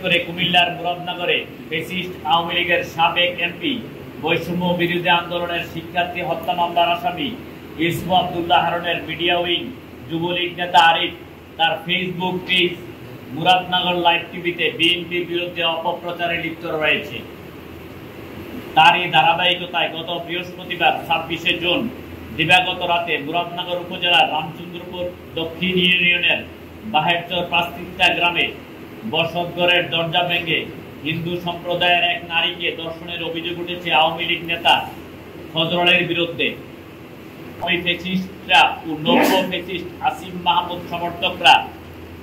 করে কুমিল্লার মুরাদনগরে ফ্যাসিস্ট আওয়ামী লীগের সাবেক এমপি বৈষম্য বিরোধী আন্দোলনের শিক্ষার্থী হত্যা মামলার আসামি ইউসুফ আব্দুল্লাহ হারুনের মিডিয়া উইং যুবলীগ নেতা আরিফ তার ফেসবুক পেজ মুরাদনগর লাইভ টিভিতে বিএনপির বিরুদ্ধে অপপ্রচারে লিপ্ত রয়েছে। তারই ধারাবাহিকতায় গত বৃহস্পতিবার 26শে জুন দিবাগত রাতে মুরাদনগর উপজেলার রামচন্দ্রপুর দক্ষিণ ইউনিয়নের বাহেরচর পাঁচতিস্তা গ্রামে বসতঘরের দরজা ভেঙে হিন্দু সম্প্রদায়ের এক নারীকে ধর্ষণের অভিযোগ উঠেছে আওয়ামী লীগ নেতা ফজলের বিরুদ্ধে। ওই ফ্যাসিস্টরা ও নব্য ফ্যাসিস্ট আসিম মাহমুদ সমর্থকরা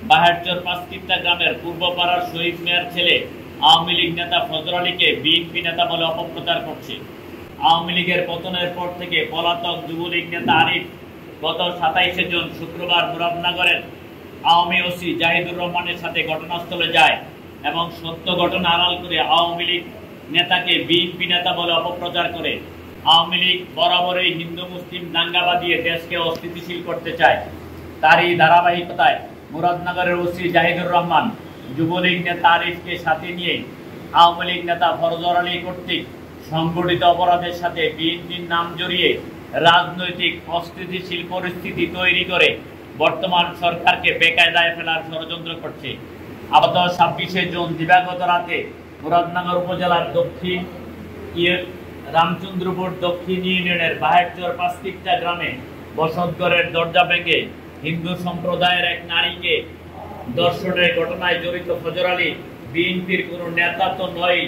বাহেরচর পাঁচতিস্তা গ্রামের পূর্বপাড়ার শহীদ মেয়ার ছেলে আওয়ামী লীগ নেতা ফজল আলীকে বিএনপি নেতা বলে অপপ্রচার করছে। আওয়ামী লীগের পতনের পর থেকে পলাতক যুবলীগ নেতা আরিফ গত 27শে জুন শুক্রবার মুরাদনগরের আওয়ামী ওসি জাহিদুর রহমানের সাথে ঘটনাস্থলে যায় এবং সত্য ঘটনা আড়াল করে আওয়ামী লীগ নেতাকে বিএনপি নেতা বলে অপপ্রচার করে। আওয়ামী লীগ বরাবরই হিন্দু মুসলিম দাঙ্গা বাঁধিয়ে দেশকে অস্থিতিশীল করতে চায়। তারই ধারাবাহিকতায় মুরাদনগরের ওসি জাহিদুর রহমান যুবলীগ নেতা আরিফকে সাথে নিয়ে আওয়ামী লীগ নেতা ফজল আলী কর্তৃক সংগঠিত অপরাধের সাথে বিএনপির নাম জড়িয়ে রাজনৈতিক অস্থিতিশীল পরিস্থিতি তৈরি করে বর্তমান সরকারকে বেকায়দায় ফেলার ষড়যন্ত্র করছে। আপাতত 26শে জুন দিবাগত রাতে মুরাদনগর উপজেলার দক্ষিণ রামচন্দ্রপুর দক্ষিণ ইউনিয়নের বাহেরচর পাঁচতিস্তা গ্রামে বসতঘরের দরজা ভেঙে হিন্দু সম্প্রদায়ের এক নারীকে ধর্ষণের ঘটনায় জড়িত ফজল আলী বিএনপির কোনো নেতা তো নয়,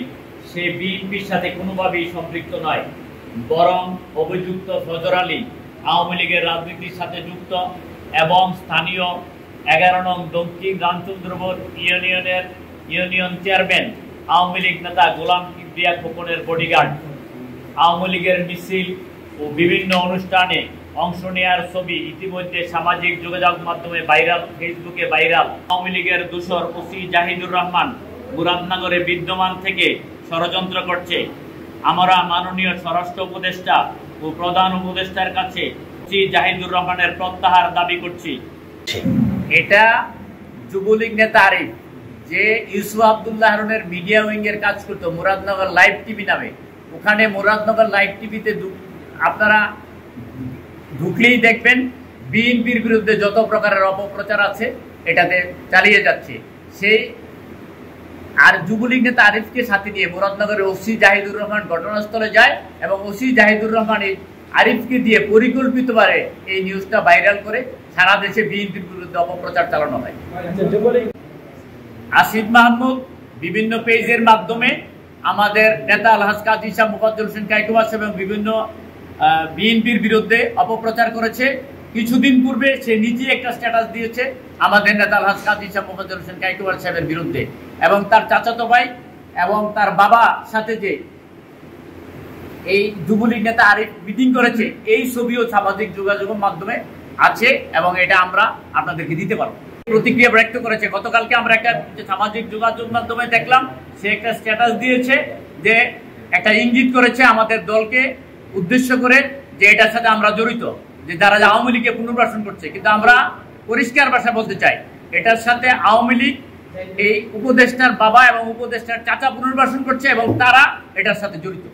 সে বিএনপির সাথে কোনোভাবেই সম্পৃক্ত নয়, বরং অভিযুক্ত ফজল আলী আওয়ামী লীগের রাজনীতির সাথে যুক্ত এবং স্থানীয় 11 নং দক্ষিণ রামচন্দ্রপুর ইউনিয়ন চেয়ারম্যান আওয়ামী লীগ নেতা গোলাম কিবরিয়া খোকনের বডিগার্ড। আওয়ামী লীগের মিছিল ও বিভিন্ন অনুষ্ঠানে অংশ নেওয়ার ছবি ইতিমধ্যে সামাজিক যোগাযোগ মাধ্যমে ভাইরাল, ফেসবুকে ভাইরাল। আওয়ামী লীগের দোসর ওসি জাহিদুর রহমান মুরাদনগরে বিদ্যমান থেকে ষড়যন্ত্র করছে। আমরা মাননীয় স্বরাষ্ট্র উপদেষ্টা ও প্রধান উপদেষ্টার কাছে ওসি জাহিদুর রহমানের প্রত্যাহার দাবি করছি। এটা যুবলীগ নেতা আরিফ যে ইউসুফ আব্দুল্লাহ হারুনের মিডিয়া উইং এর কাজ করতো মুরাদনগর লাইভ টিভি নামে, ওখানে মুরাদনগর লাইভ টিভিতে আপনারা ঢুকলেই দেখবেন বিএনপির বিরুদ্ধে যত প্রকারের অপপ্রচার আছে এটাতে চালিয়ে যাচ্ছে। সেই আর যুবলীগ নেতা আরিফকে সাথে নিয়ে মুরাদনগরের ওসি জাহিদুর রহমান ঘটনাস্থলে যায় এবং ওসি জাহিদুর রহমান এই আরিফকে দিয়ে পরিকল্পিতভাবে এই নিউজটা ভাইরাল করে সারা দেশে বিএনপির বিরুদ্ধে অপপ্রচার চালানো হয়। আসিফ মাহমুদ বিভিন্ন পেজের মাধ্যমে আমাদের নেতা আলহাজ কাজী শাহ মোফাজ্জল হোসেন কাইকুবাস এবং বিভিন্ন বিএনপির বিরুদ্ধে অপপ্রচার করেছে। কিছুদিন পূর্বে সে নিজে একটা স্ট্যাটাস দিয়েছে আমাদের নেতা আলহাজ কাজী শাহ মোফাজ্জল হোসেন কাইকুবাস সাহেবের বিরুদ্ধে এবং তার চাচাতো ভাই এবং তার বাবার সাথে যে এই যুবলীগ নেতা আরিফ মিটিং করেছে এই ছবিও সামাজিক যোগাযোগের মাধ্যমে আছে এবং এটা আমরা আপনাদেরকে দিতে পারবো। প্রতিক্রিয়া ব্যক্ত করেছে। গতকালকে আমরা একটা সামাজিক যোগাযোগ মাধ্যমে দেখলাম সে একটা স্ট্যাটাস দিয়েছে যে একটা ইঙ্গিত করেছে আমাদের দলকে উদ্দেশ্য করে যে এটার সাথে আমরা জড়িত, যে যারা আওয়ামী লীগকে পুনর্বাসন করছে। কিন্তু আমরা পরিষ্কার ভাষা বলতে চাই এটার সাথে আওয়ামী লীগ এই উপদেষ্টার বাবা এবং উপদেষ্টার চাচা পুনর্বাসন করছে এবং তারা এটার সাথে জড়িত।